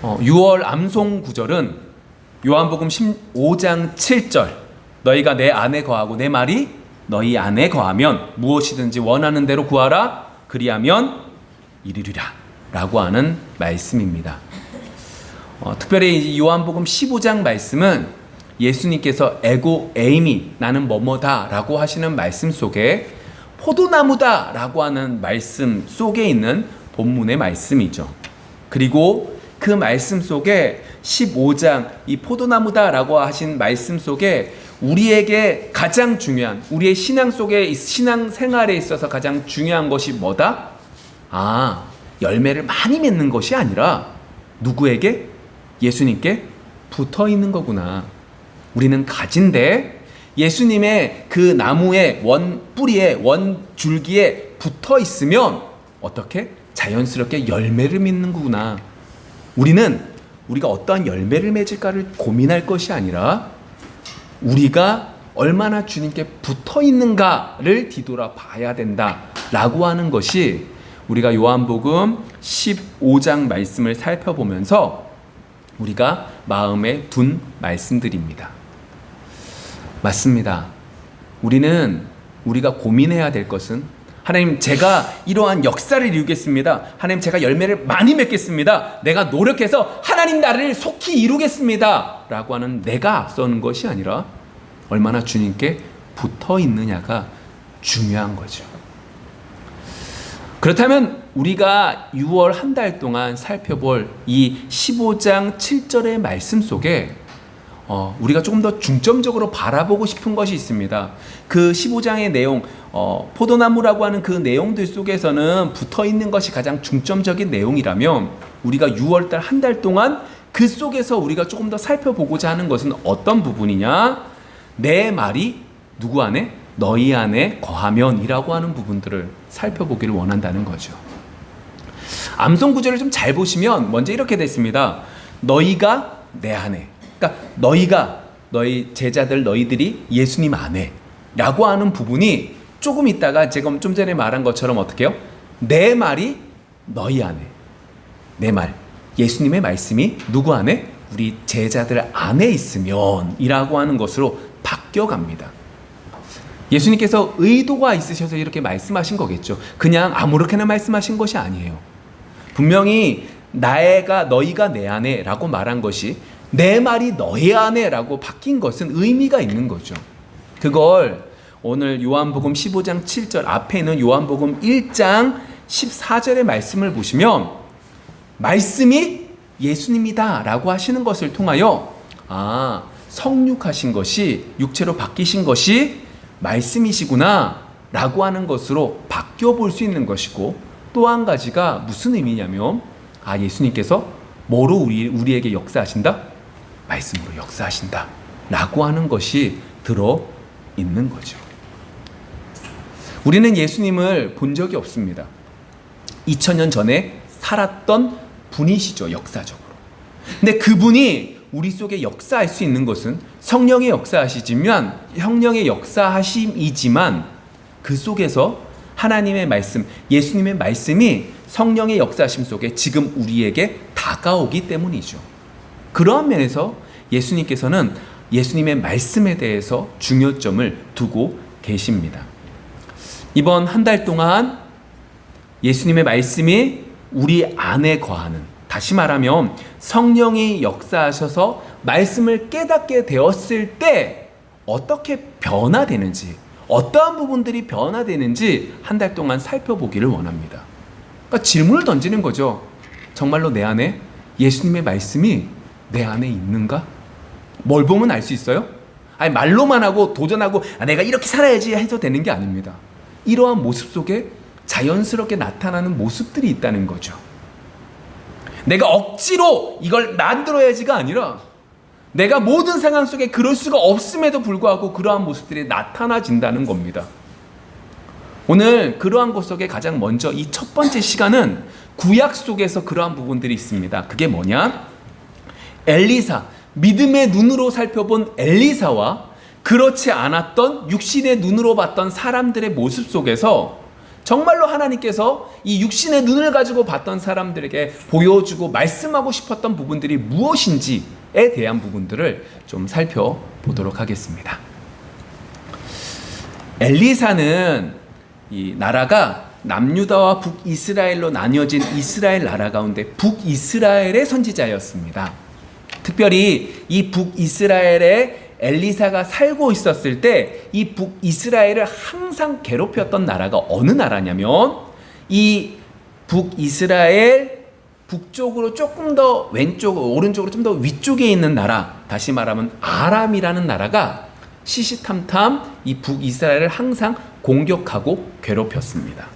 6월 암송 구절은 요한복음 15장 7절, 너희가 내 안에 거하고 내 말이 너희 안에 거하면 무엇이든지 원하는 대로 구하라 그리하면 이루리라 라고 하는 말씀입니다. 특별히 요한복음 15장 말씀은 예수님께서 에고 에이미 나는 뭐뭐다 라고 하시는 말씀 속에 포도나무다 라고 하는 말씀 속에 있는 본문의 말씀이죠. 그리고 그 말씀 속에 15장 이 포도나무다 라고 하신 말씀 속에 우리에게 가장 중요한, 우리의 신앙 속에, 신앙 생활에 있어서 가장 중요한 것이 뭐다? 열매를 많이 맺는 것이 아니라 누구에게? 예수님께 붙어 있는 거구나. 우리는 가지인데 예수님의 그 나무의 원 뿌리에, 원 줄기에 붙어 있으면 어떻게? 자연스럽게 열매를 맺는 거구나. 우리가 어떠한 열매를 맺을까를 고민할 것이 아니라 우리가 얼마나 주님께 붙어 있는가를 뒤돌아 봐야 된다라고 하는 것이 우리가 요한복음 15장 말씀을 살펴보면서 우리가 마음에 둔 말씀들입니다. 맞습니다. 우리가 고민해야 될 것은 하나님, 제가 이러한 역사를 이루겠습니다. 하나님, 제가 열매를 많이 맺겠습니다. 내가 노력해서 하나님 나라를 속히 이루겠습니다 라고 하는 내가 앞서는 것이 아니라 얼마나 주님께 붙어 있느냐가 중요한 거죠. 그렇다면 우리가 6월 한 달 동안 살펴볼 이 15장 7절의 말씀 속에 우리가 조금 더 중점적으로 바라보고 싶은 것이 있습니다. 그 15장의 내용, 포도나무라고 하는 그 내용들 속에서는 붙어 있는 것이 가장 중점적인 내용이라면 우리가 6월달 한 달 동안 그 속에서 우리가 조금 더 살펴보고자 하는 것은 어떤 부분이냐? 내 말이 누구 안에? 너희 안에 거하면 이라고 하는 부분들을 살펴보기를 원한다는 거죠. 암송 구절을 좀 잘 보시면 먼저 이렇게 됐습니다. 너희가 내 안에, 그러니까 너희 제자들, 너희들이 예수님 안에 라고 하는 부분이 조금 있다가 제가 좀 전에 말한 것처럼 어떻게 해요? 내 말이 너희 안에, 내 말, 예수님의 말씀이 누구 안에? 우리 제자들 안에 있으면 이라고 하는 것으로 바뀌어갑니다. 예수님께서 의도가 있으셔서 이렇게 말씀하신 거겠죠. 그냥 아무렇게나 말씀하신 것이 아니에요. 분명히 너희가 내 안에 라고 말한 것이 내 말이 너희 안에 라고 바뀐 것은 의미가 있는 거죠. 그걸 오늘 요한복음 15장 7절 앞에 있는 요한복음 1장 14절의 말씀을 보시면 말씀이 예수님이다 라고 하시는 것을 통하여 성육하신 것이, 육체로 바뀌신 것이 말씀이시구나 라고 하는 것으로 바뀌어 볼 수 있는 것이고, 또 한 가지가 무슨 의미냐면 예수님께서 뭐로 우리에게 역사하신다? 말씀으로 역사하신다 라고 하는 것이 들어있는 거죠. 우리는 예수님을 본 적이 없습니다. 2000년 전에 살았던 분이시죠, 역사적으로. 근데 그분이 우리 속에 역사할 수 있는 것은 성령의 역사하심이지만 그 속에서 하나님의 말씀, 예수님의 말씀이 성령의 역사하심 속에 지금 우리에게 다가오기 때문이죠. 그러한 면에서 예수님께서는 예수님의 말씀에 대해서 중요점을 두고 계십니다. 이번 한 달 동안 예수님의 말씀이 우리 안에 거하는, 다시 말하면 성령이 역사하셔서 말씀을 깨닫게 되었을 때 어떻게 변화되는지, 어떠한 부분들이 변화되는지 한 달 동안 살펴보기를 원합니다. 그러니까 질문을 던지는 거죠. 정말로 내 안에 예수님의 말씀이 내 안에 있는가? 뭘 보면 알 수 있어요? 말로만 하고 도전하고 내가 이렇게 살아야지 해서 되는 게 아닙니다. 이러한 모습 속에 자연스럽게 나타나는 모습들이 있다는 거죠. 내가 억지로 이걸 만들어야지가 아니라 내가 모든 상황 속에 그럴 수가 없음에도 불구하고 그러한 모습들이 나타나진다는 겁니다. 오늘 그러한 것 속에 가장 먼저 이 첫 번째 시간은 구약 속에서 그러한 부분들이 있습니다. 그게 뭐냐? 엘리사, 믿음의 눈으로 살펴본 엘리사와 그렇지 않았던 육신의 눈으로 봤던 사람들의 모습 속에서 정말로 하나님께서 이 육신의 눈을 가지고 봤던 사람들에게 보여주고 말씀하고 싶었던 부분들이 무엇인지에 대한 부분들을 좀 살펴보도록 하겠습니다. 엘리사는 이 나라가 남유다와 북이스라엘로 나뉘어진 이스라엘 나라 가운데 북이스라엘의 선지자였습니다. 특별히 이 북이스라엘에 엘리사가 살고 있었을 때 이 북이스라엘을 항상 괴롭혔던 나라가 어느 나라냐면 이 북이스라엘 북쪽으로 조금 더 오른쪽으로 좀 더 위쪽에 있는 나라, 다시 말하면 아람이라는 나라가 시시탐탐 이 북이스라엘을 항상 공격하고 괴롭혔습니다.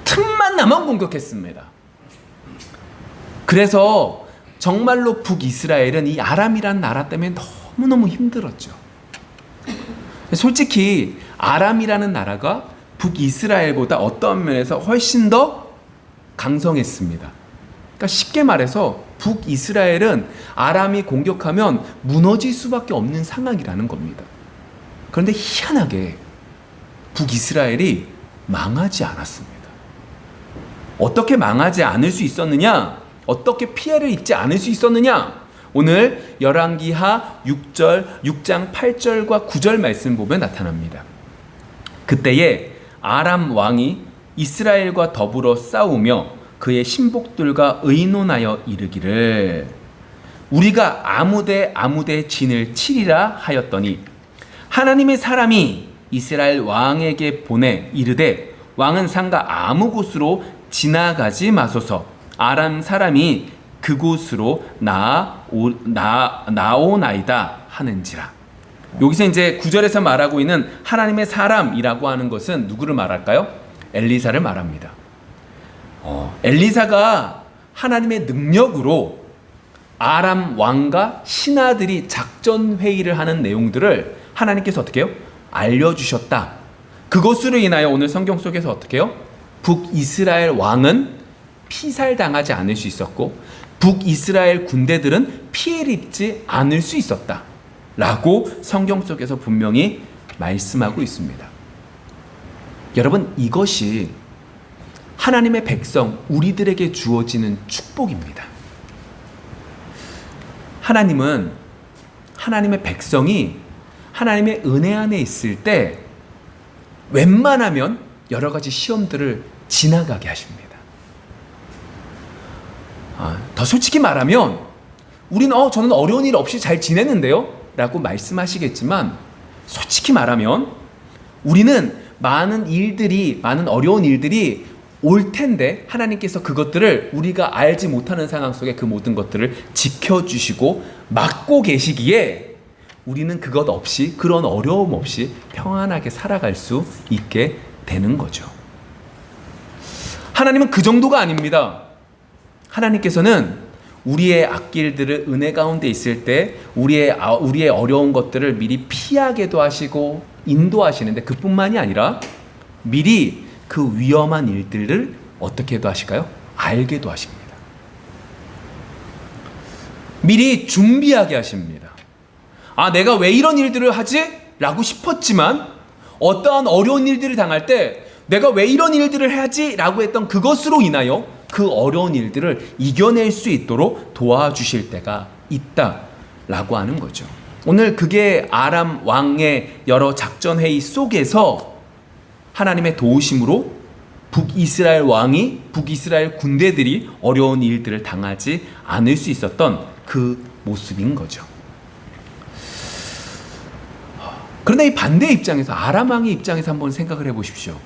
틈만 나면 공격했습니다. 그래서 정말로 북이스라엘은 이 아람이라는 나라 때문에 너무너무 힘들었죠. 솔직히 아람이라는 나라가 북이스라엘보다 어떤 면에서 훨씬 더 강성했습니다. 그러니까 쉽게 말해서 북이스라엘은 아람이 공격하면 무너질 수밖에 없는 상황이라는 겁니다. 그런데 희한하게 북이스라엘이 망하지 않았습니다. 어떻게 망하지 않을 수 있었느냐? 어떻게 피해를 입지 않을 수 있었느냐? 오늘 열왕기하 6장 8절과 9절 말씀 보면 나타납니다. 그때에 아람 왕이 이스라엘과 더불어 싸우며 그의 신복들과 의논하여 이르기를 우리가 아무데 진을 치리라 하였더니 하나님의 사람이 이스라엘 왕에게 보내 이르되 왕은 상가 아무 곳으로 지나가지 마소서 아람 사람이 그곳으로 나오나이다 하는지라. 여기서 이제 9절에서 말하고 있는 하나님의 사람이라고 하는 것은 누구를 말할까요? 엘리사를 말합니다. 엘리사가 하나님의 능력으로 아람 왕과 신하들이 작전 회의를 하는 내용들을 하나님께서 어떻게 해요? 알려주셨다. 그것으로 인하여 오늘 성경 속에서 어떻게 해요? 북이스라엘 왕은 피살당하지 않을 수 있었고 북이스라엘 군대들은 피해를 입지 않을 수 있었다 라고 성경 속에서 분명히 말씀하고 있습니다. 여러분, 이것이 하나님의 백성 우리들에게 주어지는 축복입니다. 하나님은 하나님의 백성이 하나님의 은혜 안에 있을 때 웬만하면 여러 가지 시험들을 지나가게 하십니다. 더 솔직히 말하면 우리는 저는 어려운 일 없이 잘 지냈는데요 라고 말씀하시겠지만 솔직히 말하면 우리는 많은 어려운 일들이 올 텐데 하나님께서 그것들을 우리가 알지 못하는 상황 속에 그 모든 것들을 지켜주시고 막고 계시기에 우리는 그것 없이 그런 어려움 없이 평안하게 살아갈 수 있게 되는 거죠. 하나님은 그 정도가 아닙니다. 하나님께서는 우리의 앞길들을 은혜 가운데 있을 때 우리의 어려운 것들을 미리 피하게도 하시고 인도하시는데 그뿐만이 아니라 미리 그 위험한 일들을 어떻게도 하실까요? 알게도 하십니다. 미리 준비하게 하십니다. 내가 왜 이런 일들을 하지? 라고 싶었지만 어떠한 어려운 일들을 당할 때 내가 왜 이런 일들을 해야지? 라고 했던 그것으로 인하여 그 어려운 일들을 이겨낼 수 있도록 도와주실 때가 있다라고 하는 거죠. 오늘 그게 아람 왕의 여러 작전 회의 속에서 하나님의 도우심으로 북이스라엘 군대들이 어려운 일들을 당하지 않을 수 있었던 그 모습인 거죠. 그런데 이 반대 입장에서 아람 왕의 입장에서 한번 생각을 해보십시오.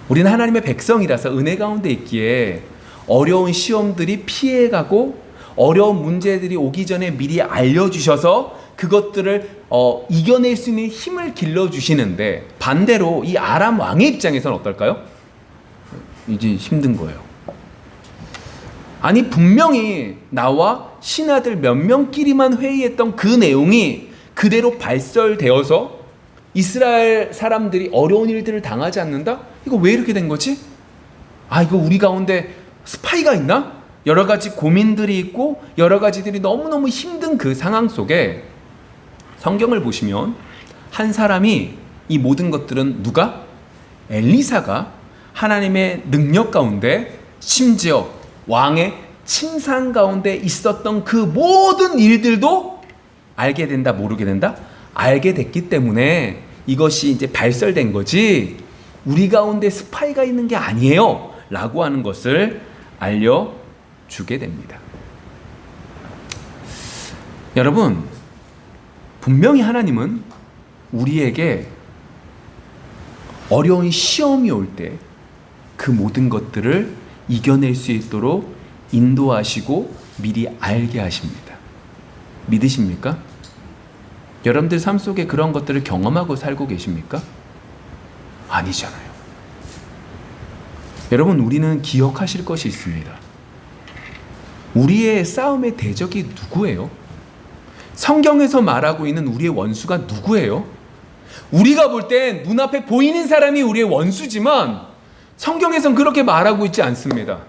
우리는 하나님의 백성이라서 은혜 가운데 있기에 어려운 시험들이 피해가고 어려운 문제들이 오기 전에 미리 알려주셔서 그것들을 이겨낼 수 있는 힘을 길러주시는데 반대로 이 아람 왕의 입장에서는 어떨까요? 이제 힘든 거예요. 아니 분명히 나와 신하들 몇 명끼리만 회의했던 그 내용이 그대로 발설되어서 이스라엘 사람들이 어려운 일들을 당하지 않는다? 이거 왜 이렇게 된 거지? 이거 우리 가운데 스파이가 있나? 여러 가지 고민들이 있고 여러 가지들이 너무너무 힘든 그 상황 속에 성경을 보시면 한 사람이 이 모든 것들은 누가? 엘리사가 하나님의 능력 가운데 심지어 왕의 칭찬 가운데 있었던 그 모든 일들도 알게 된다, 모르게 된다? 알게 됐기 때문에 이것이 이제 발설된 거지 우리 가운데 스파이가 있는 게 아니에요 라고 하는 것을 알려주게 됩니다. 여러분, 분명히 하나님은 우리에게 어려운 시험이 올 때 그 모든 것들을 이겨낼 수 있도록 인도하시고 미리 알게 하십니다. 믿으십니까? 여러분들 삶 속에 그런 것들을 경험하고 살고 계십니까? 아니잖아요. 여러분, 우리는 기억하실 것이 있습니다. 우리의 싸움의 대적이 누구예요? 성경에서 말하고 있는 우리의 원수가 누구예요? 우리가 볼 땐 눈앞에 보이는 사람이 우리의 원수지만 성경에선 그렇게 말하고 있지 않습니다.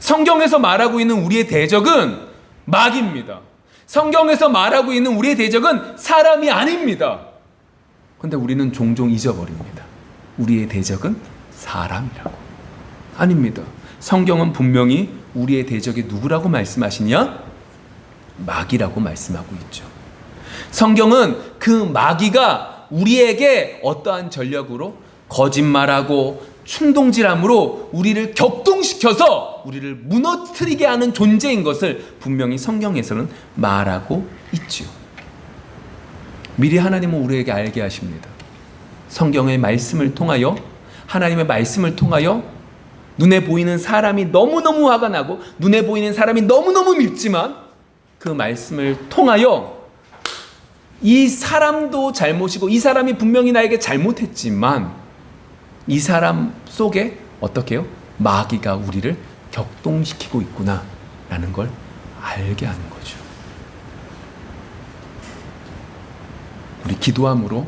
성경에서 말하고 있는 우리의 대적은 마귀입니다. 성경에서 말하고 있는 우리의 대적은 사람이 아닙니다. 그런데 우리는 종종 잊어버립니다. 우리의 대적은 사람이라고. 아닙니다. 성경은 분명히 우리의 대적이 누구라고 말씀하시냐? 마귀라고 말씀하고 있죠. 성경은 그 마귀가 우리에게 어떠한 전략으로 거짓말하고 충동질함으로 우리를 격동시켜서 우리를 무너뜨리게 하는 존재인 것을 분명히 성경에서는 말하고 있죠. 미리 하나님은 우리에게 알게 하십니다. 성경의 말씀을 통하여, 하나님의 말씀을 통하여 눈에 보이는 사람이 너무너무 화가 나고 눈에 보이는 사람이 너무너무 밉지만 그 말씀을 통하여 이 사람도 잘못이고 이 사람이 분명히 나에게 잘못했지만 이 사람 속에 어떻게 해요? 마귀가 우리를 격동시키고 있구나 라는 걸 알게 하는 거죠. 우리 기도함으로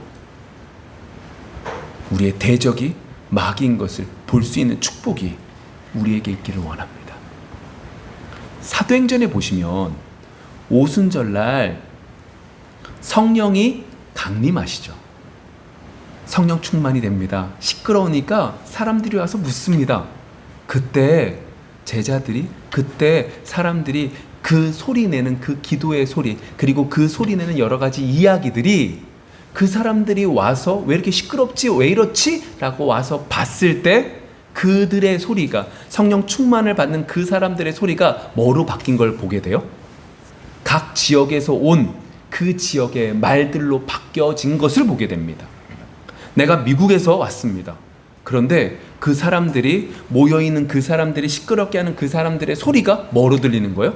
우리의 대적이 마귀인 것을 볼 수 있는 축복이 우리에게 있기를 원합니다. 사도행전에 보시면 오순절날 성령이 강림하시죠. 성령 충만이 됩니다. 시끄러우니까 사람들이 와서 묻습니다. 그때 제자들이, 그때 사람들이 그 소리 내는 그 기도의 소리, 그리고 그 소리 내는 여러 가지 이야기들이 그 사람들이 와서 왜 이렇게 시끄럽지? 왜 이렇지? 라고 와서 봤을 때 그들의 소리가, 성령 충만을 받는 그 사람들의 소리가 뭐로 바뀐 걸 보게 돼요? 각 지역에서 온 그 지역의 말들로 바뀌어진 것을 보게 됩니다. 내가 미국에서 왔습니다. 그런데 그 사람들이 모여있는 그 사람들이 시끄럽게 하는 그 사람들의 소리가 뭐로 들리는 거예요?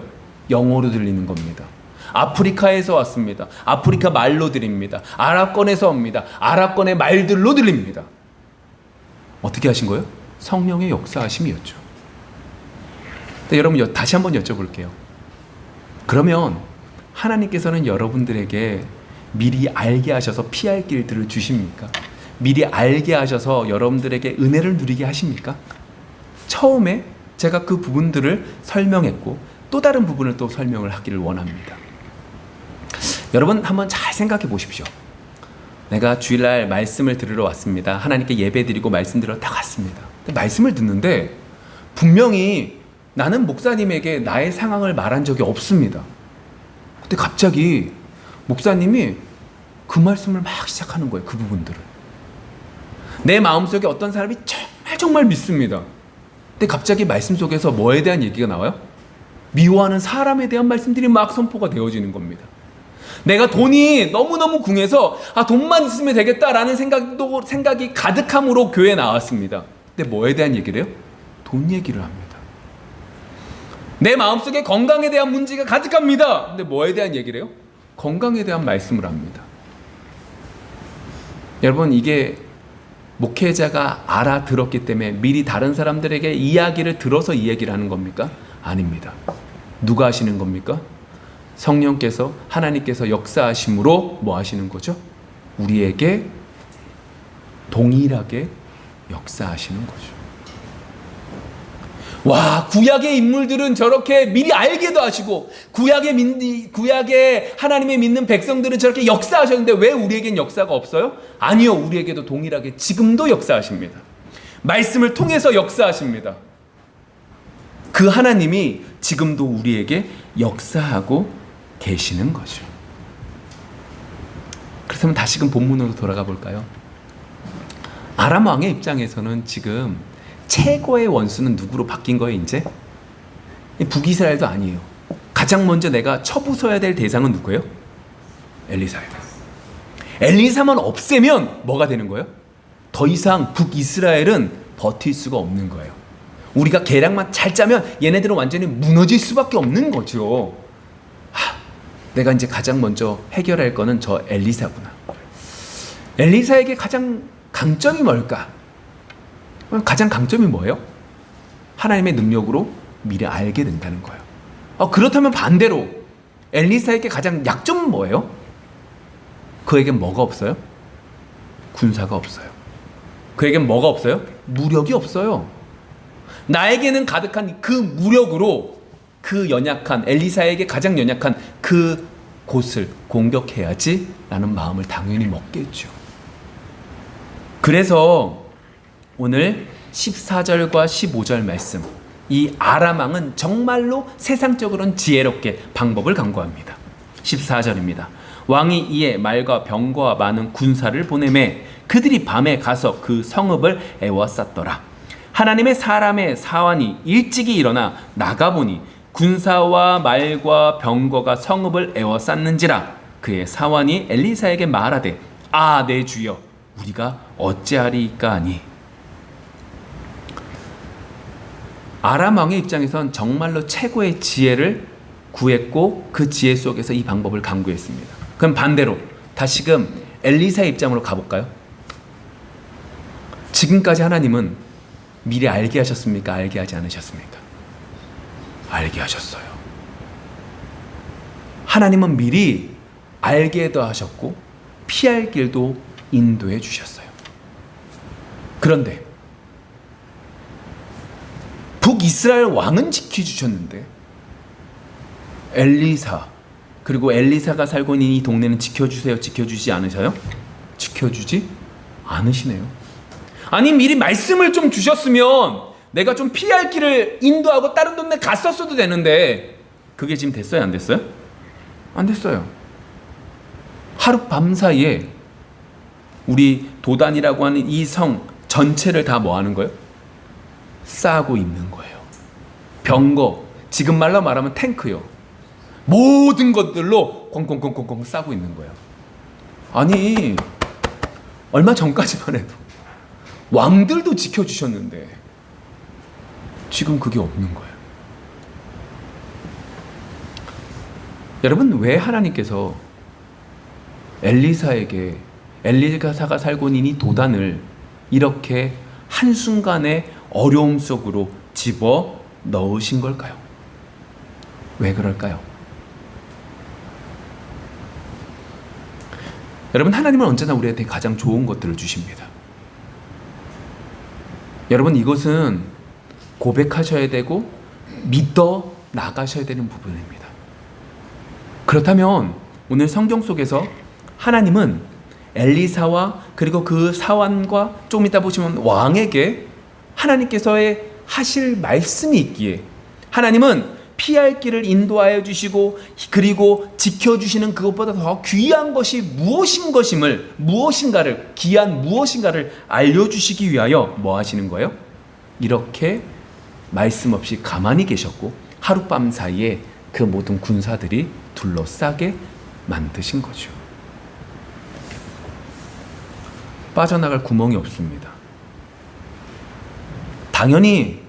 영어로 들리는 겁니다. 아프리카에서 왔습니다. 아프리카 말로 들립니다. 아랍권에서 옵니다. 아랍권의 말들로 들립니다. 어떻게 하신 거예요? 성령의 역사하심이었죠. 여러분 다시 한번 여쭤볼게요. 그러면 하나님께서는 여러분들에게 미리 알게 하셔서 피할 길들을 주십니까? 미리 알게 하셔서 여러분들에게 은혜를 누리게 하십니까? 처음에 제가 그 부분들을 설명했고 또 다른 부분을 또 설명을 하기를 원합니다. 여러분 한번 잘 생각해 보십시오. 내가 주일날 말씀을 들으러 왔습니다. 하나님께 예배 드리고 말씀 들으러 딱 왔습니다. 말씀을 듣는데 분명히 나는 목사님에게 나의 상황을 말한 적이 없습니다. 근데 갑자기 목사님이 그 말씀을 막 시작하는 거예요. 그 부분들을. 내 마음속에 어떤 사람이 정말 믿습니다. 근데 갑자기 말씀 속에서 뭐에 대한 얘기가 나와요? 미워하는 사람에 대한 말씀들이 막 선포가 되어지는 겁니다. 내가 돈이 너무너무 궁해서 돈만 있으면 되겠다라는 생각이 가득함으로 교회에 나왔습니다. 근데 뭐에 대한 얘기를 해요? 돈 얘기를 합니다. 내 마음속에 건강에 대한 문제가 가득합니다. 근데 뭐에 대한 얘기를 해요? 건강에 대한 말씀을 합니다. 여러분 이게 목회자가 알아들었기 때문에 미리 다른 사람들에게 이야기를 들어서 이 얘기를 하는 겁니까? 아닙니다. 누가 하시는 겁니까? 성령께서, 하나님께서 역사하심으로 뭐 하시는 거죠? 우리에게 동일하게 역사하시는 거죠. 와, 구약의 인물들은 저렇게 미리 알게도 하시고 구약의 하나님의 믿는 백성들은 저렇게 역사하셨는데 왜 우리에겐 역사가 없어요? 아니요, 우리에게도 동일하게 지금도 역사하십니다. 말씀을 통해서 역사하십니다. 그 하나님이 지금도 우리에게 역사하고 계시는 거죠. 그렇다면 다시금 본문으로 돌아가 볼까요? 아람 왕의 입장에서는 지금 최고의 원수는 누구로 바뀐 거예요, 이제? 북이스라엘도 아니에요. 가장 먼저 내가 쳐부숴야 될 대상은 누구예요? 엘리사예요. 엘리사만 없애면 뭐가 되는 거예요? 더 이상 북이스라엘은 버틸 수가 없는 거예요. 우리가 계략만 잘 짜면 얘네들은 완전히 무너질 수밖에 없는 거죠. 내가 이제 가장 먼저 해결할 거는 저 엘리사구나. 엘리사에게 가장 강점이 뭘까? 가장 강점이 뭐예요? 하나님의 능력으로 미리 알게 된다는 거예요. 그렇다면 반대로 엘리사에게 가장 약점은 뭐예요? 그에겐 뭐가 없어요? 군사가 없어요. 그에겐 뭐가 없어요? 무력이 없어요. 나에게는 가득한 그 무력으로 그 연약한 엘리사에게 가장 연약한 그 곳을 공격해야지 라는 마음을 당연히 먹겠죠. 그래서 오늘 14절과 15절 말씀, 이 아람 왕은 정말로 세상적으로는 지혜롭게 방법을 강구합니다. 14절입니다. 왕이 이에 말과 병거와 많은 군사를 보내매 그들이 밤에 가서 그 성읍을 에워쌌더라. 하나님의 사람의 사환이 일찍이 일어나 나가보니 군사와 말과 병거가 성읍을 에워쌌는지라. 그의 사환이 엘리사에게 말하되 내 주여 우리가 어찌하리이까 하니. 아람 왕의 입장에선 정말로 최고의 지혜를 구했고 그 지혜 속에서 이 방법을 강구했습니다. 그럼 반대로 다시금 엘리사의 입장으로 가볼까요? 지금까지 하나님은 미리 알게 하셨습니까? 알게 하지 않으셨습니까? 알게 하셨어요. 하나님은 미리 알게도 하셨고 피할 길도 인도해 주셨어요. 그런데 북이스라엘 왕은 지켜주셨는데 엘리사, 그리고 엘리사가 살고 있는 이 동네는 지켜주세요? 지켜주지 않으셔요? 지켜주지 않으시네요. 아니 미리 말씀을 좀 주셨으면 내가 좀 피할 길을 인도하고 다른 동네 갔었어도 되는데 그게 지금 됐어요? 안 됐어요? 안 됐어요. 하룻밤 사이에 우리 도단이라고 하는 이 성 전체를 다 뭐 하는 거예요? 싸고 있는 거예요. 병거, 지금 말로 말하면 탱크요. 모든 것들로 콩콩콩콩콩 싸고 있는 거예요. 아니 얼마 전까지만 해도 왕들도 지켜주셨는데 지금 그게 없는 거예요. 여러분, 왜 하나님께서 엘리사에게 엘리사가 살고 있는 이 도단을 이렇게 한순간에 어려움 속으로 집어 넣으신 걸까요? 왜 그럴까요? 여러분, 하나님은 언제나 우리한테 가장 좋은 것들을 주십니다. 여러분, 이것은 고백하셔야 되고 믿어 나가셔야 되는 부분입니다. 그렇다면 오늘 성경 속에서 하나님은 엘리사와 그리고 그 사환과 좀 이따 보시면 왕에게 하나님께서의 하실 말씀이 있기에 하나님은 피할 길을 인도하여 주시고 그리고 지켜주시는 그것보다 더 귀한 것이 무엇인가를 귀한 무엇인가를 알려주시기 위하여 뭐 하시는 거예요? 이렇게 말씀 없이 가만히 계셨고 하룻밤 사이에 그 모든 군사들이 둘러싸게 만드신 거죠. 빠져나갈 구멍이 없습니다. 당연히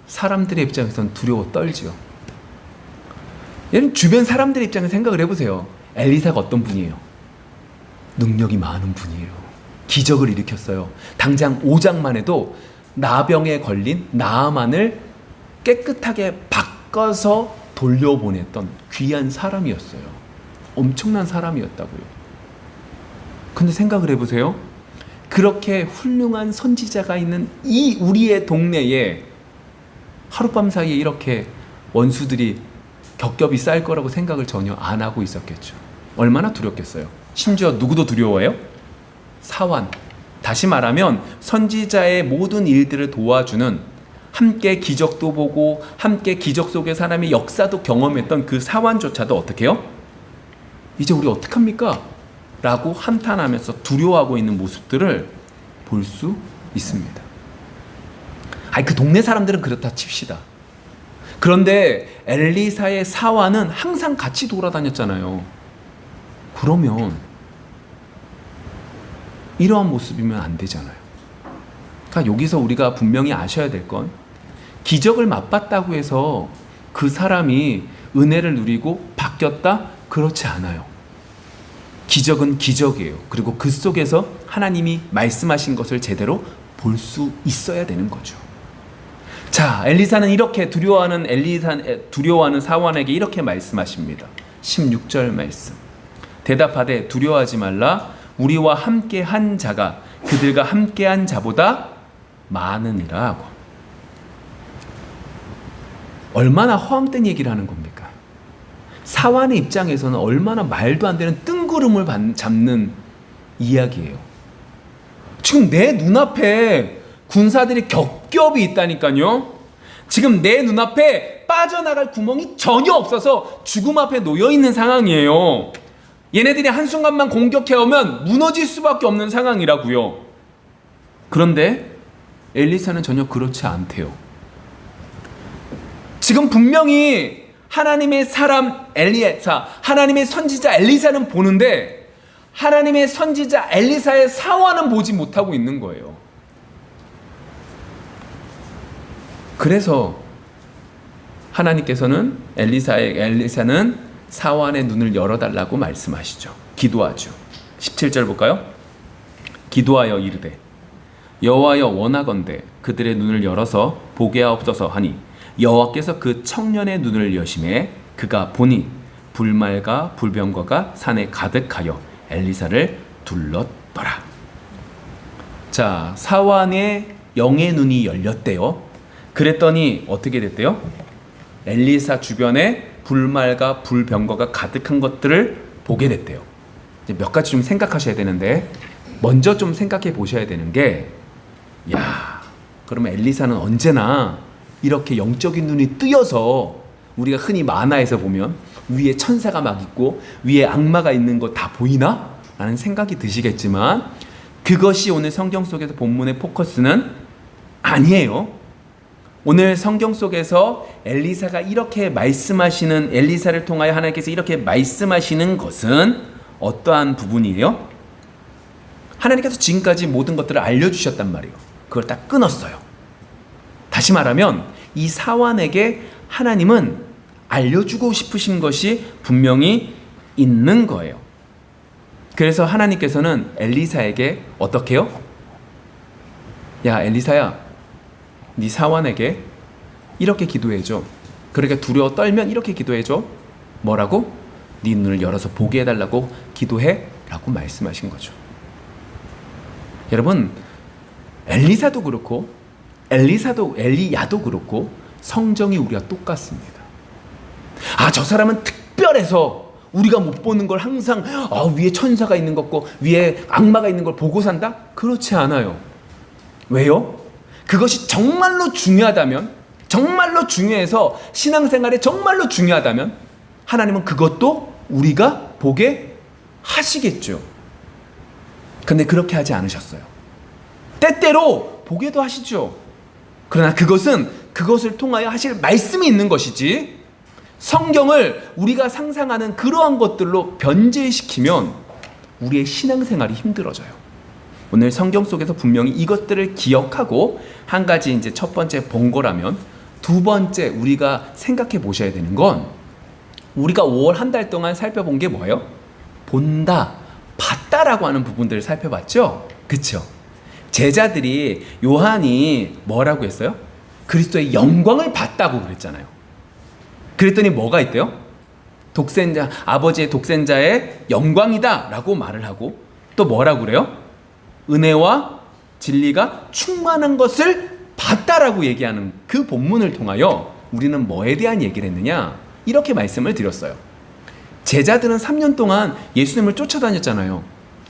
사람들의 입장에서는 두려워 떨죠. 여러분, 주변 사람들의 입장에서 생각을 해보세요. 엘리사가 어떤 분이에요? 능력이 많은 분이에요. 기적을 일으켰어요. 당장 5장만 해도 나병에 걸린 나아만을 깨끗하게 바꿔서 돌려보냈던 귀한 사람이었어요. 엄청난 사람이었다고요. 근데 생각을 해보세요. 그렇게 훌륭한 선지자가 있는 이 우리의 동네에 하룻밤 사이에 이렇게 원수들이 겹겹이 쌓일 거라고 생각을 전혀 안 하고 있었겠죠. 얼마나 두렵겠어요. 심지어 누구도 두려워해요? 사환, 다시 말하면 선지자의 모든 일들을 도와주는, 함께 기적도 보고 함께 기적 속의 사람이 역사도 경험했던 그 사환조차도 어떻게 해요? 이제 우리 어떡합니까? 라고 한탄하면서 두려워하고 있는 모습들을 볼 수 있습니다. 그 동네 사람들은 그렇다 칩시다. 그런데 엘리사의 사환은 항상 같이 돌아다녔잖아요. 그러면 이러한 모습이면 안 되잖아요. 그러니까 여기서 우리가 분명히 아셔야 될 건, 기적을 맛봤다고 해서 그 사람이 은혜를 누리고 바뀌었다? 그렇지 않아요. 기적은 기적이에요. 그리고 그 속에서 하나님이 말씀하신 것을 제대로 볼 수 있어야 되는 거죠. 자, 엘리사는 이렇게 두려워하는 사환에게 이렇게 말씀하십니다. 16절 말씀. 대답하되 두려워하지 말라. 우리와 함께한 자가 그들과 함께한 자보다 많으니라 하고. 얼마나 허황된 얘기를 하는 겁니까? 사환의 입장에서는 얼마나 말도 안 되는 뜬구름을 잡는 이야기예요. 지금 내 눈앞에 군사들이 겹겹이 있다니까요. 지금 내 눈앞에 빠져나갈 구멍이 전혀 없어서 죽음 앞에 놓여있는 상황이에요. 얘네들이 한순간만 공격해오면 무너질 수밖에 없는 상황이라고요. 그런데 엘리사는 전혀 그렇지 않대요. 지금 분명히 하나님의 사람 엘리사, 하나님의 선지자 엘리사는 보는데 하나님의 선지자 엘리사의 사화는 보지 못하고 있는 거예요. 그래서 하나님께서는 엘리사는 사환의 눈을 열어달라고 말씀하시죠. 기도하죠. 17절 볼까요? 기도하여 이르되 여호와여 원하건대 그들의 눈을 열어서 보게 하옵소서 하니 여호와께서 그 청년의 눈을 여심해 그가 보니 불말과 불병거가 산에 가득하여 엘리사를 둘렀더라. 자, 사환의 영의 눈이 열렸대요. 그랬더니 어떻게 됐대요? 엘리사 주변에 불말과 불병거가 가득한 것들을 보게 됐대요. 이제 몇 가지 좀 생각하셔야 되는데, 먼저 좀 생각해 보셔야 되는 게, 그러면 엘리사는 언제나 이렇게 영적인 눈이 뜨여서, 우리가 흔히 만화에서 보면 위에 천사가 막 있고 위에 악마가 있는 거 다 보이나? 라는 생각이 드시겠지만, 그것이 오늘 성경 속에서 본문의 포커스는 아니에요. 오늘 성경 속에서 엘리사가 이렇게 말씀하시는, 엘리사를 통하여 하나님께서 이렇게 말씀하시는 것은 어떠한 부분이에요? 하나님께서 지금까지 모든 것들을 알려주셨단 말이에요. 그걸 다 끊었어요. 다시 말하면 이 사환에게 하나님은 알려주고 싶으신 것이 분명히 있는 거예요. 그래서 하나님께서는 엘리사에게 어떻게 해요? 야, 엘리사야, 네 사환에게 이렇게 기도해줘. 그렇게 두려워 떨면 이렇게 기도해줘. 뭐라고? 네 눈을 열어서 보게 해달라고 기도해 라고 말씀하신 거죠. 여러분, 엘리사도 그렇고 엘리야도 그렇고 성정이 우리가 똑같습니다. 저 사람은 특별해서 우리가 못 보는 걸 항상 위에 천사가 있는 것 같고 위에 악마가 있는 걸 보고 산다? 그렇지 않아요. 왜요? 그것이 정말로 중요하다면, 정말로 중요해서 신앙생활에 정말로 중요하다면 하나님은 그것도 우리가 보게 하시겠죠. 근데 그렇게 하지 않으셨어요. 때때로 보게도 하시죠. 그러나 그것을 통하여 하실 말씀이 있는 것이지, 성경을 우리가 상상하는 그러한 것들로 변제시키면 우리의 신앙생활이 힘들어져요. 오늘 성경 속에서 분명히 이것들을 기억하고, 한 가지 이제 첫 번째 본 거라면, 두 번째 우리가 생각해 보셔야 되는 건, 우리가 5월 한 달 동안 살펴본 게 뭐예요? 본다, 봤다라고 하는 부분들을 살펴봤죠? 그쵸? 제자들이, 요한이 뭐라고 했어요? 그리스도의 영광을 봤다고 그랬잖아요. 그랬더니 뭐가 있대요? 아버지의 독생자의 영광이다 라고 말을 하고, 또 뭐라고 그래요? 은혜와 진리가 충만한 것을 봤다라고 얘기하는 그 본문을 통하여 우리는 뭐에 대한 얘기를 했느냐? 이렇게 말씀을 드렸어요. 제자들은 3년 동안 예수님을 쫓아다녔잖아요.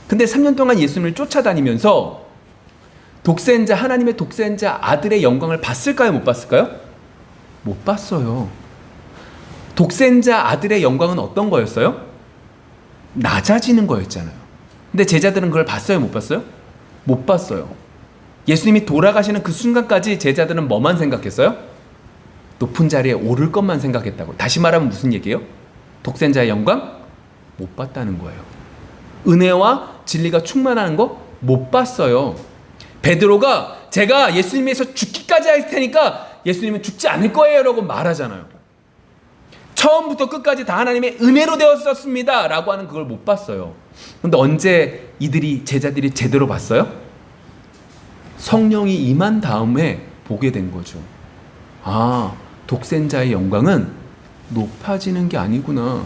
근데 3년 동안 예수님을 쫓아다니면서 독생자, 하나님의 독생자 아들의 영광을 봤을까요? 못 봤을까요? 못 봤어요. 독생자 아들의 영광은 어떤 거였어요? 낮아지는 거였잖아요. 근데 제자들은 그걸 봤어요? 못 봤어요? 못 봤어요. 예수님이 돌아가시는 그 순간까지 제자들은 뭐만 생각했어요? 높은 자리에 오를 것만 생각했다고. 다시 말하면 무슨 얘기예요? 독생자의 영광? 못 봤다는 거예요. 은혜와 진리가 충만하는 거 못 봤어요. 베드로가 제가 예수님에서 죽기까지 할 테니까 예수님은 죽지 않을 거예요 라고 말하잖아요. 처음부터 끝까지 다 하나님의 은혜로 되었었습니다 라고 하는 그걸 못 봤어요. 근데 언제 제자들이 제대로 봤어요? 성령이 임한 다음에 보게 된 거죠. 아, 독생자의 영광은 높아지는 게 아니구나.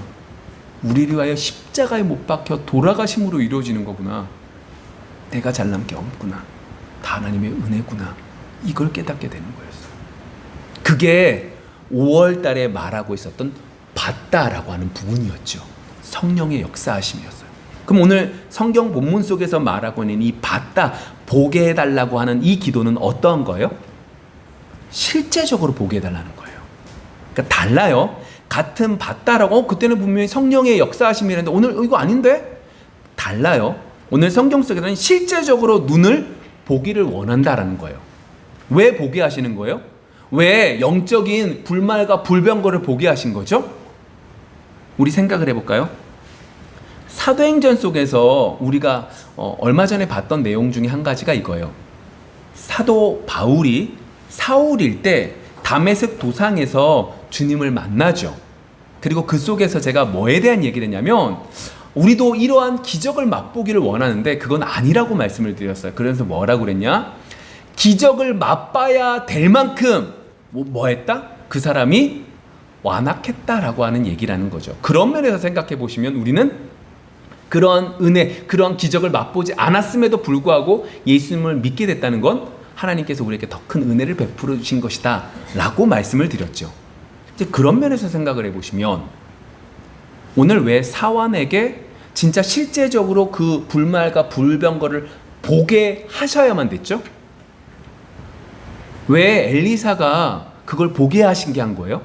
우리를 위하여 십자가에 못 박혀 돌아가심으로 이루어지는 거구나. 내가 잘난 게 없구나. 다 하나님의 은혜구나. 이걸 깨닫게 되는 거였어요. 그게 5월 달에 말하고 있었던 봤다라고 하는 부분이었죠. 성령의 역사하심이었어요. 그럼 오늘 성경 본문 속에서 말하고 있는 이 봤다, 보게 해달라고 하는 이 기도는 어떠한 거예요? 실제적으로 보게 해달라는 거예요. 그러니까 달라요. 같은 봤다라고 그때는 분명히 성령의 역사하심이라는데 오늘 이거 아닌데? 달라요. 오늘 성경 속에서는 실제적으로 눈을 보기를 원한다라는 거예요. 왜 보게 하시는 거예요? 왜 영적인 불말과 불병거를 보게 하신 거죠? 우리 생각을 해볼까요? 사도행전 속에서 우리가 얼마 전에 봤던 내용 중에 한 가지가 이거예요. 사도 바울이 사울일 때 다메섹 도상에서 주님을 만나죠. 그리고 그 속에서 제가 뭐에 대한 얘기를 했냐면 우리도 이러한 기적을 맛보기를 원하는데 그건 아니라고 말씀을 드렸어요. 그래서 뭐라고 그랬냐? 기적을 맛봐야 될 만큼 뭐 했다? 그 사람이 완악했다라고 하는 얘기라는 거죠. 그런 면에서 생각해 보시면 우리는 그런 은혜, 그런 기적을 맛보지 않았음에도 불구하고 예수님을 믿게 됐다는 건 하나님께서 우리에게 더 큰 은혜를 베풀어 주신 것이다 라고 말씀을 드렸죠. 이제 그런 면에서 생각을 해보시면 오늘 왜 사환에게 진짜 실제적으로 그 불말과 불병거를 보게 하셔야만 됐죠? 왜 엘리사가 그걸 보게 하신 게 한 거예요?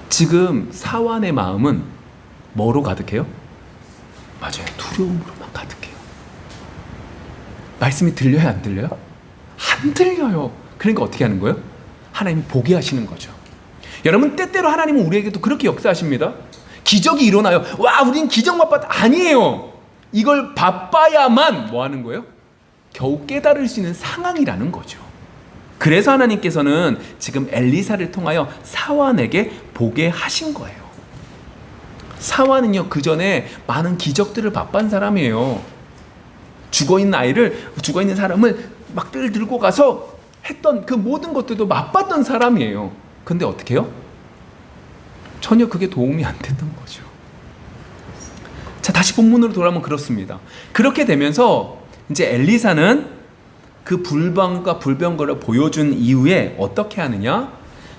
지금 사환의 마음은 뭐로 가득해요? 맞아요. 두려움으로만 가득해요. 말씀이 들려요? 안 들려요? 안 들려요. 그러니까 어떻게 하는 거예요? 하나님이 보게 하시는 거죠. 여러분 때때로 하나님은 우리에게도 그렇게 역사하십니다. 기적이 일어나요. 와, 우린 기적 맛봤다. 아니에요. 이걸 맛봐야만 뭐 하는 거예요? 겨우 깨달을 수 있는 상황이라는 거죠. 그래서 하나님께서는 지금 엘리사를 통하여 사환에게 보게 하신 거예요. 사환은요, 그 전에 많은 기적들을 맛본 사람이에요. 죽어있는 사람을 막 들고 가서 했던 그 모든 것들도 맛봤던 사람이에요. 근데 어떻게 해요? 전혀 그게 도움이 안 됐던 거죠. 자, 다시 본문으로 돌아오면 그렇습니다. 그렇게 되면서 이제 엘리사는 그 불방과 불병거를 보여준 이후에 어떻게 하느냐?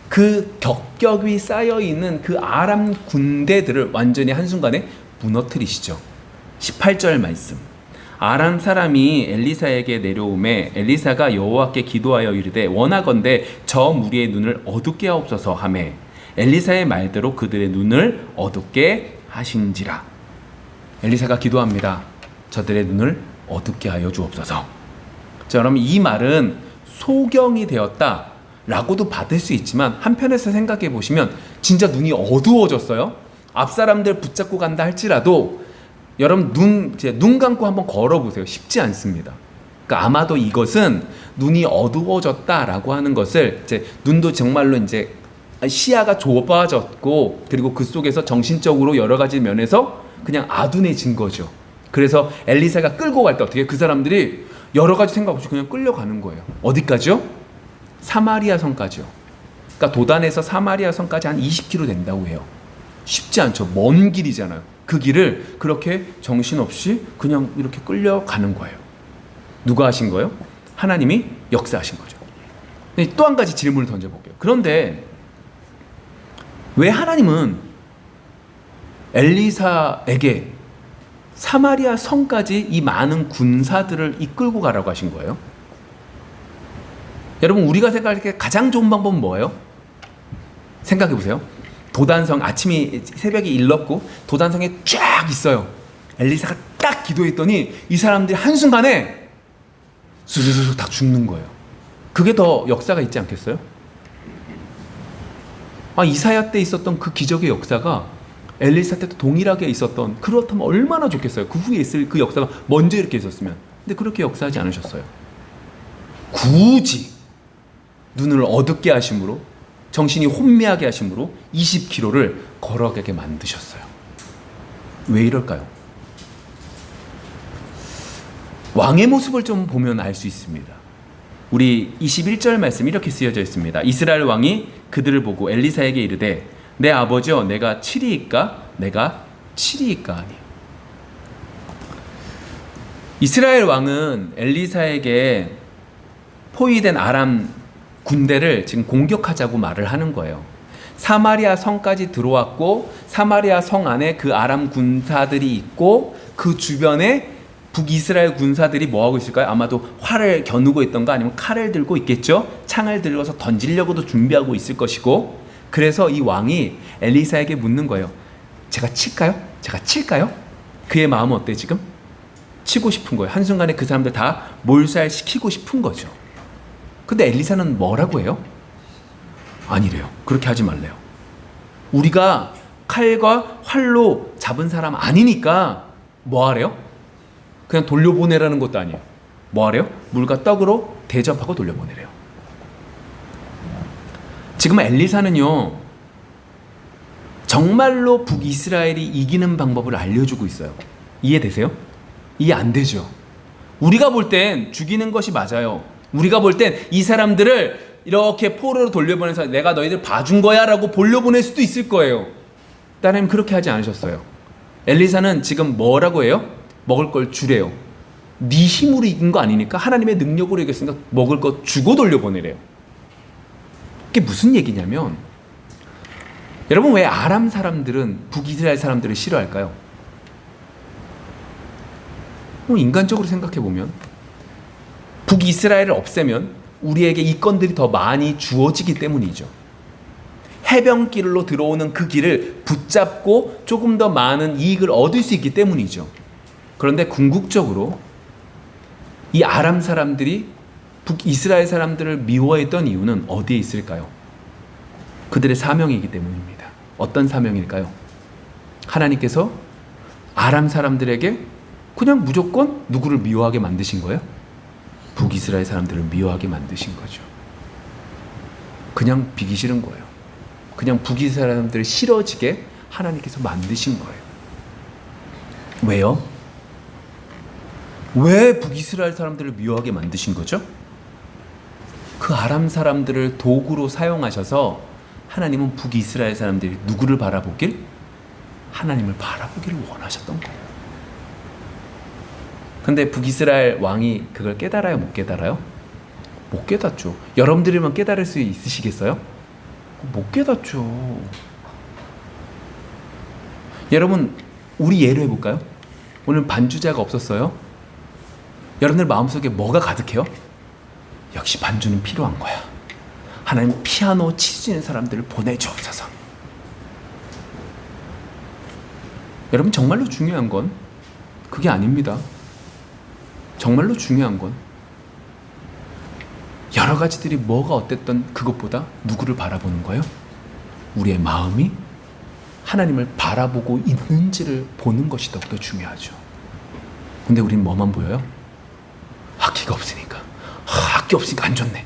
그 겹겹이 쌓여있는 그 아람 군대들을 완전히 한순간에 무너뜨리시죠. 18절 말씀. 아람 사람이 엘리사에게 내려오매 엘리사가 여호와께 기도하여 이르되 원하건대 저 무리의 눈을 어둡게 하옵소서 하매 엘리사의 말대로 그들의 눈을 어둡게 하신지라. 엘리사가 기도합니다. 저들의 눈을 어둡게 하여 주옵소서. 자, 여러분 이 말은 소경이 되었다 라고도 받을 수 있지만 한편에서 생각해 보시면 진짜 눈이 어두워졌어요. 앞 사람들 붙잡고 간다 할지라도 여러분 눈 감고 한번 걸어보세요. 쉽지 않습니다. 그러니까 아마도 이것은 눈이 어두워졌다라고 하는 것을 이제 눈도 정말로 이제 시야가 좁아졌고 그리고 그 속에서 정신적으로 여러 가지 면에서 그냥 아둔해진 거죠. 그래서 엘리사가 끌고 갈 때 어떻게 그 사람들이 여러 가지 생각 없이 그냥 끌려가는 거예요. 어디까지요? 사마리아 성까지요. 그러니까 도단에서 사마리아 성까지 한 20km 된다고 해요. 쉽지 않죠. 먼 길이잖아요. 그 길을 그렇게 정신없이 그냥 이렇게 끌려가는 거예요. 누가 하신 거예요? 하나님이 역사하신 거죠. 또 한 가지 질문을 던져볼게요. 그런데 왜 하나님은 엘리사에게 사마리아 성까지 이 많은 군사들을 이끌고 가라고 하신 거예요. 여러분, 우리가 생각할 때 가장 좋은 방법은 뭐예요? 생각해 보세요. 도단성, 아침이 새벽에 일렀고 도단성에 쫙 있어요. 엘리사가 딱 기도했더니 이 사람들이 한순간에 수수수 다 죽는 거예요. 그게 더 역사가 있지 않겠어요? 이사야 때 있었던 그 기적의 역사가 엘리사 때도 동일하게 있었던, 그렇다면 얼마나 좋겠어요. 그 후에 있을 그 역사가 먼저 이렇게 있었으면. 근데 그렇게 역사하지 않으셨어요. 굳이 눈을 어둡게 하심으로, 정신이 혼미하게 하심으로 20km를 걸어가게 만드셨어요. 왜 이럴까요? 왕의 모습을 좀 보면 알 수 있습니다. 우리 21절 말씀이 이렇게 쓰여져 있습니다. 이스라엘 왕이 그들을 보고 엘리사에게 이르되 내 아버지여 내가 치리이까? 내가 치리이까 하니. 이스라엘 왕은 엘리사에게 포위된 아람 군대를 지금 공격하자고 말을 하는 거예요. 사마리아 성까지 들어왔고 사마리아 성 안에 그 아람 군사들이 있고 그 주변에 북이스라엘 군사들이 뭐하고 있을까요? 아마도 활을 겨누고 있던가 아니면 칼을 들고 있겠죠. 창을 들고서 던지려고도 준비하고 있을 것이고, 그래서 이 왕이 엘리사에게 묻는 거예요. 제가 칠까요? 제가 칠까요? 그의 마음은 어때 지금? 치고 싶은 거예요. 한순간에 그 사람들 다 몰살시키고 싶은 거죠. 근데 엘리사는 뭐라고 해요? 아니래요. 그렇게 하지 말래요. 우리가 칼과 활로 잡은 사람 아니니까 뭐 하래요? 그냥 돌려보내라는 것도 아니에요. 뭐 하래요? 물과 떡으로 대접하고 돌려보내래요. 지금 엘리사는요, 정말로 북이스라엘이 이기는 방법을 알려주고 있어요. 이해되세요? 이해 안 되죠? 우리가 볼 땐 죽이는 것이 맞아요. 우리가 볼 땐 이 사람들을 이렇게 포로로 돌려보내서 내가 너희들 봐준 거야 라고 돌려보낼 수도 있을 거예요. 하나님 그렇게 하지 않으셨어요. 엘리사는 지금 뭐라고 해요? 먹을 걸 주래요. 네 힘으로 이긴 거 아니니까, 하나님의 능력으로 이겼으니까 먹을 거 주고 돌려보내래요. 이게 무슨 얘기냐면, 여러분 왜 아람 사람들은 북이스라엘 사람들을 싫어할까요? 인간적으로 생각해보면 북이스라엘을 없애면 우리에게 이권들이 더 많이 주어지기 때문이죠. 해변길로 들어오는 그 길을 붙잡고 조금 더 많은 이익을 얻을 수 있기 때문이죠. 그런데 궁극적으로 이 아람 사람들이 북이스라엘 사람들을 미워했던 이유는 어디에 있을까요? 그들의 사명이기 때문입니다. 어떤 사명일까요? 하나님께서 아람 사람들에게 그냥 무조건 누구를 미워하게 만드신 거예요? 북이스라엘 사람들을 미워하게 만드신 거죠. 그냥 비기 싫은 거예요. 그냥 북이스라엘 사람들을 싫어지게 하나님께서 만드신 거예요. 왜요? 왜 북이스라엘 사람들을 미워하게 만드신 거죠? 그 아람 사람들을 도구로 사용하셔서 하나님은 북이스라엘 사람들이 누구를 바라보길? 하나님을 바라보기를 원하셨던 거예요. 근데 북이스라엘 왕이 그걸 깨달아요? 못 깨달아요? 못 깨닫죠. 여러분들이면 깨달을 수 있으시겠어요? 못 깨닫죠. 여러분, 우리 예로 해볼까요? 오늘 반주자가 없었어요? 여러분들 마음속에 뭐가 가득해요? 역시 반주는 필요한 거야. 하나님 피아노 칠 수 있는 사람들을 보내주옵소서. 여러분 정말로 중요한 건 그게 아닙니다. 정말로 중요한 건 여러 가지들이 뭐가 어땠던 그것보다 누구를 바라보는 거예요? 우리의 마음이 하나님을 바라보고 있는지를 보는 것이 더욱더 중요하죠. 근데 우리는 뭐만 보여요? 학기가 없으니까. 학기 없으니까 안 좋네.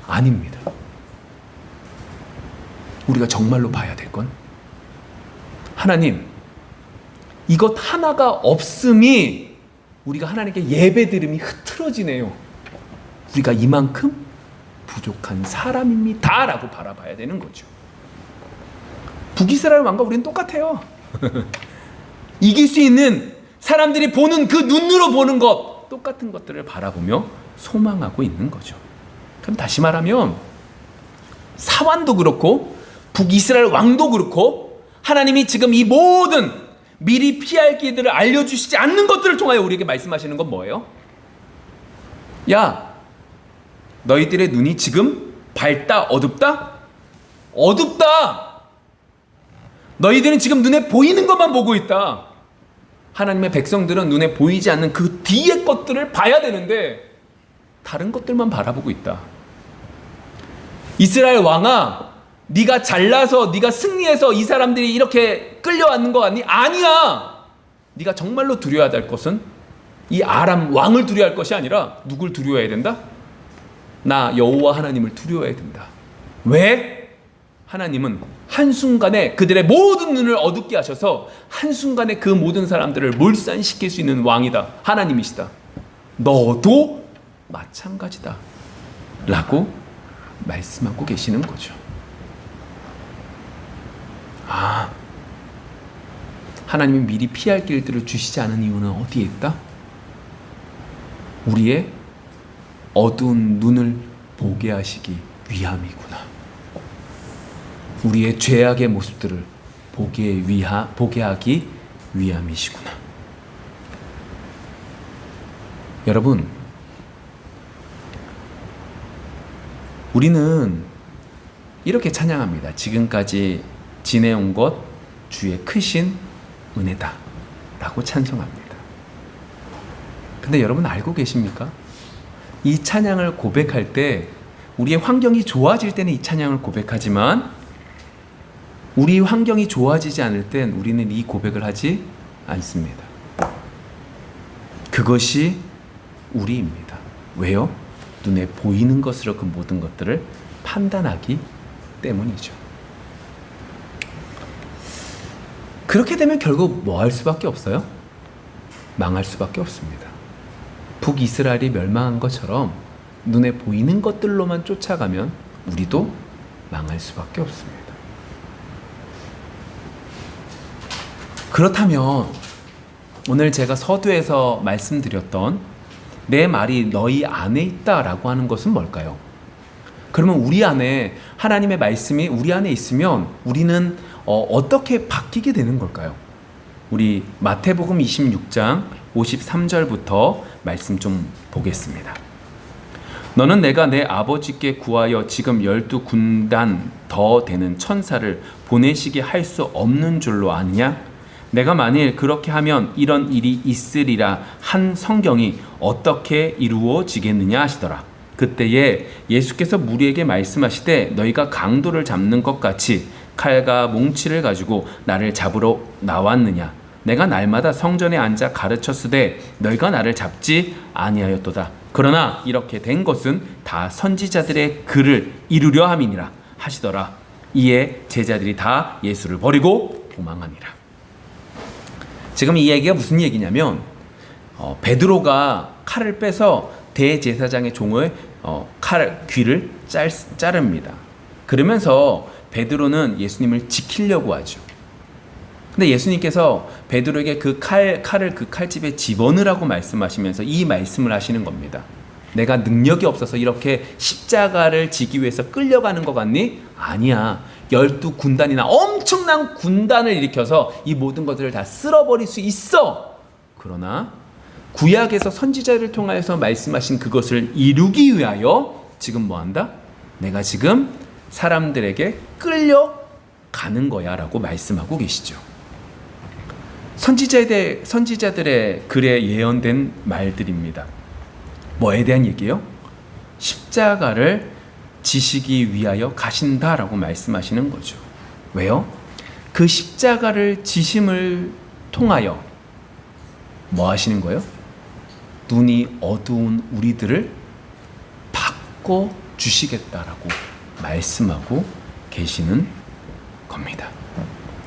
아닙니다. 우리가 정말로 봐야 될 건 하나님, 이것 하나가 없음이 우리가 하나님께 예배 드림이 흐트러지네요. 우리가 이만큼 부족한 사람입니다 라고 바라봐야 되는 거죠. 북이스라엘 왕과 우리는 똑같아요. 이길 수 있는 사람들이 보는 그 눈으로 보는 것, 똑같은 것들을 바라보며 소망하고 있는 거죠. 그럼 다시 말하면 사환도 그렇고 북이스라엘 왕도 그렇고 하나님이 지금 이 모든 미리 피할 길들을 알려주시지 않는 것들을 통하여 우리에게 말씀하시는 건 뭐예요? 야, 너희들의 눈이 지금 밝다, 어둡다? 어둡다! 너희들은 지금 눈에 보이는 것만 보고 있다. 하나님의 백성들은 눈에 보이지 않는 그 뒤의 것들을 봐야 되는데 다른 것들만 바라보고 있다. 이스라엘 왕아, 네가 잘나서 네가 승리해서 이 사람들이 이렇게 끌려왔는 거 같니? 아니야. 네가 정말로 두려워야 될 것은 이 아람 왕을 두려워할 것이 아니라 누굴 두려워해야 된다? 나 여호와 하나님을 두려워해야 된다. 왜? 하나님은 한순간에 그들의 모든 눈을 어둡게 하셔서 한순간에 그 모든 사람들을 몰산시킬 수 있는 왕이다. 하나님이시다. 너도 마찬가지다 라고 말씀하고 계시는 거죠. 하나님이 미리 피할 길들을 주시지 않은 이유는 어디에 있다? 우리의 어두운 눈을 보게 하시기 위함이구나. 우리의 죄악의 모습들을 보게 하기 위함이시구나. 여러분, 우리는 이렇게 찬양합니다. 지금까지 지내온 것 주의 크신 은혜다 라고 찬송합니다. 근데 여러분 알고 계십니까? 이 찬양을 고백할 때 우리의 환경이 좋아질 때는 이 찬양을 고백하지만 우리 환경이 좋아지지 않을 땐 우리는 이 고백을 하지 않습니다. 그것이 우리입니다. 왜요? 눈에 보이는 것으로 그 모든 것들을 판단하기 때문이죠. 그렇게 되면 결국 뭐 할 수밖에 없어요? 망할 수밖에 없습니다. 북이스라엘이 멸망한 것처럼 눈에 보이는 것들로만 쫓아가면 우리도 망할 수밖에 없습니다. 그렇다면 오늘 제가 서두에서 말씀드렸던 내 말이 너희 안에 있다라고 하는 것은 뭘까요? 그러면 우리 안에 하나님의 말씀이 우리 안에 있으면 우리는 어떻게 바뀌게 되는 걸까요? 우리 마태복음 26장 53절부터 말씀 좀 보겠습니다. 너는 내가 내 아버지께 구하여 지금 12군단 더 되는 천사를 보내시게 할 수 없는 줄로 아느냐? 내가 만일 그렇게 하면 이런 일이 있으리라 한 성경이 어떻게 이루어지겠느냐 하시더라. 그때에 예수께서 무리에게 말씀하시되 너희가 강도를 잡는 것 같이 칼과 뭉치를 가지고 나를 잡으러 나왔느냐? 내가 날마다 성전에 앉아 가르쳤으되 너희가 나를 잡지 아니하였도다. 그러나 이렇게 된 것은 다 선지자들의 글을 이루려 함이니라 하시더라. 이에 제자들이 다 예수를 버리고 도망하니라. 지금 이 얘기가 무슨 얘기냐면 베드로가 칼을 빼서 대제사장의 종의 귀를 자릅니다. 그러면서 베드로는 예수님을 지키려고 하죠. 근데 예수님께서 베드로에게 그 칼을 그 칼집에 집어넣으라고 말씀하시면서 이 말씀을 하시는 겁니다. 내가 능력이 없어서 이렇게 십자가를 지기 위해서 끌려가는 것 같니? 아니야. 12군단이나 엄청난 군단을 일으켜서 이 모든 것들을 다 쓸어버릴 수 있어. 그러나 구약에서 선지자를 통하여서 말씀하신 그것을 이루기 위하여 지금 뭐한다? 내가 지금 사람들에게 끌려가는 거야 라고 말씀하고 계시죠. 선지자들의 글에 예언된 말들입니다. 뭐에 대한 얘기예요? 십자가를 지시기 위하여 가신다라고 말씀하시는 거죠. 왜요? 그 십자가를 지심을 통하여 뭐 하시는 거예요? 눈이 어두운 우리들을 바꿔 주시겠다라고 말씀하고 계시는 겁니다.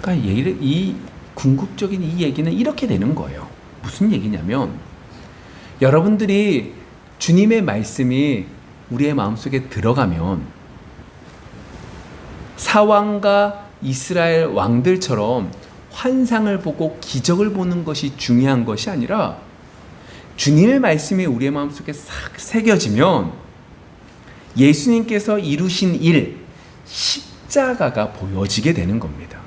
그러니까 이 궁극적인 이 얘기는 이렇게 되는 거예요. 무슨 얘기냐면 여러분들이 주님의 말씀이 우리의 마음속에 들어가면 사왕과 이스라엘 왕들처럼 환상을 보고 기적을 보는 것이 중요한 것이 아니라 주님의 말씀이 우리의 마음속에 싹 새겨지면 예수님께서 이루신 일, 십자가가 보여지게 되는 겁니다.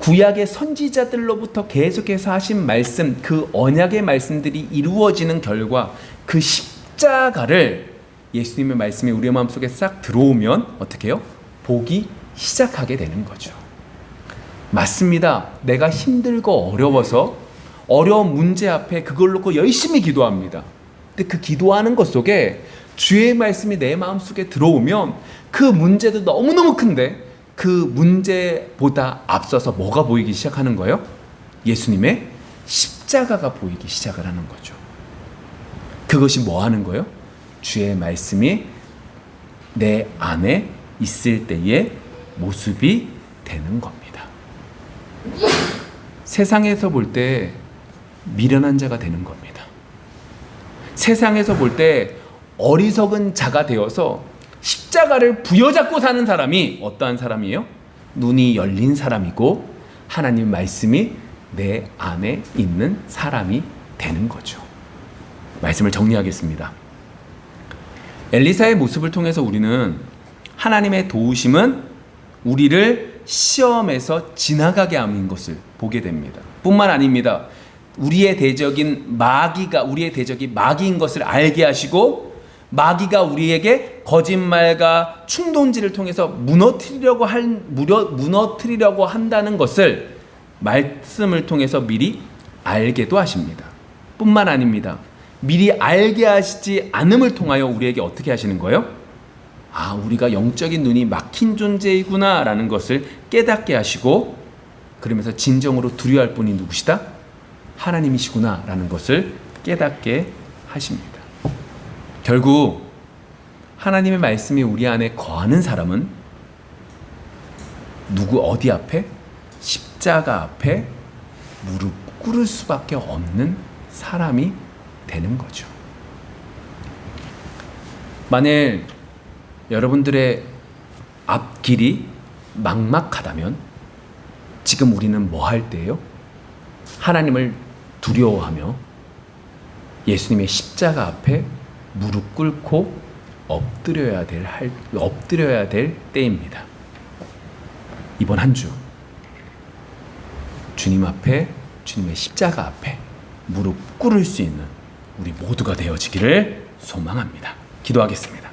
구약의 선지자들로부터 계속해서 하신 말씀, 그 언약의 말씀들이 이루어지는 결과 그 십자가를 예수님의 말씀이 우리의 마음속에 싹 들어오면 어떻게 해요? 보기 시작하게 되는 거죠. 맞습니다. 내가 힘들고 어려워서 어려운 문제 앞에 그걸 놓고 열심히 기도합니다. 근데 그 기도하는 것 속에 주의 말씀이 내 마음속에 들어오면 그 문제도 너무너무 큰데 그 문제보다 앞서서 뭐가 보이기 시작하는 거예요? 예수님의 십자가가 보이기 시작을 하는 거죠. 그것이 뭐 하는 거예요? 주의 말씀이 내 안에 있을 때의 모습이 되는 겁니다. 세상에서 볼 때 미련한 자가 되는 겁니다. 세상에서 볼 때 어리석은 자가 되어서 십자가를 부여잡고 사는 사람이 어떠한 사람이에요? 눈이 열린 사람이고 하나님 말씀이 내 안에 있는 사람이 되는 거죠. 말씀을 정리하겠습니다. 엘리사의 모습을 통해서 우리는 하나님의 도우심은 우리를 시험에서 지나가게 함인 것을 보게 됩니다. 뿐만 아닙니다. 우리의 대적이 마귀인 것을 알게 하시고 마귀가 우리에게 거짓말과 충동질을 통해서 무너뜨리려고 한다는 것을 말씀을 통해서 미리 알게도 하십니다. 뿐만 아닙니다. 미리 알게 하시지 않음을 통하여 우리에게 어떻게 하시는 거예요? 아, 우리가 영적인 눈이 막힌 존재이구나 라는 것을 깨닫게 하시고 그러면서 진정으로 두려워할 분이 누구시다? 하나님이시구나 라는 것을 깨닫게 하십니다. 결국 하나님의 말씀이 우리 안에 거하는 사람은 어디 앞에? 십자가 앞에 무릎 꿇을 수밖에 없는 사람이 되는 거죠. 만일 여러분들의 앞길이 막막하다면 지금 우리는 뭐 할 때예요? 하나님을 두려워하며 예수님의 십자가 앞에 무릎 꿇고 엎드려야 될 때입니다. 이번 한 주 주님 앞에, 주님의 십자가 앞에 무릎 꿇을 수 있는 우리 모두가 되어지기를 소망합니다. 기도하겠습니다.